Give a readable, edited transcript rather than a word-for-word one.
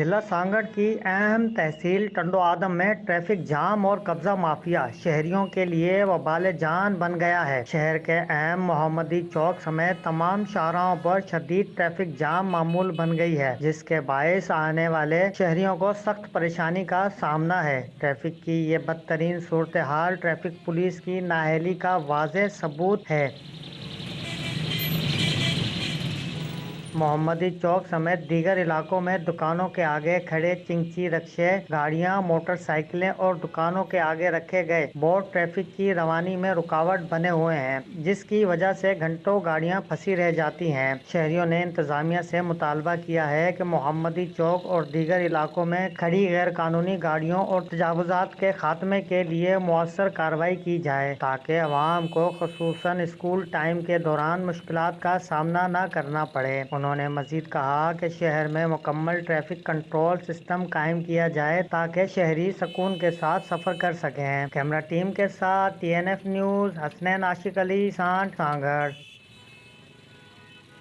ضلع سانگڑ کی اہم تحصیل ٹنڈو آدم میں ٹریفک جام اور قبضہ مافیا شہریوں کے لیے وبال جان بن گیا ہے۔ شہر کے اہم محمدی چوک سمیت تمام شاہراہوں پر شدید ٹریفک جام معمول بن گئی ہے، جس کے باعث آنے والے شہریوں کو سخت پریشانی کا سامنا ہے۔ ٹریفک کی یہ بدترین صورتحال ٹریفک پولیس کی نااہلی کا واضح ثبوت ہے۔ محمدی چوک سمیت دیگر علاقوں میں دکانوں کے آگے کھڑے چنگچی رکشے، گاڑیاں، موٹر سائیکلیں اور دکانوں کے آگے رکھے گئے بورڈ ٹریفک کی روانی میں رکاوٹ بنے ہوئے ہیں، جس کی وجہ سے گھنٹوں گاڑیاں پھنسی رہ جاتی ہیں۔ شہریوں نے انتظامیہ سے مطالبہ کیا ہے کہ محمدی چوک اور دیگر علاقوں میں کھڑی غیر قانونی گاڑیوں اور تجاوزات کے خاتمے کے لیے مؤثر کارروائی کی جائے تاکہ عوام کو خصوصاً اسکول ٹائم کے دوران مشکلات کا سامنا نہ کرنا پڑے۔ انہوں نے مزید کہا کہ شہر میں مکمل ٹریفک کنٹرول سسٹم قائم کیا جائے تاکہ شہری سکون کے ساتھ سفر کر سکیں۔ کیمرہ ٹیم کے ساتھ TNF نیوز، حسنین عاشق علی، سانٹ، سانگڑ۔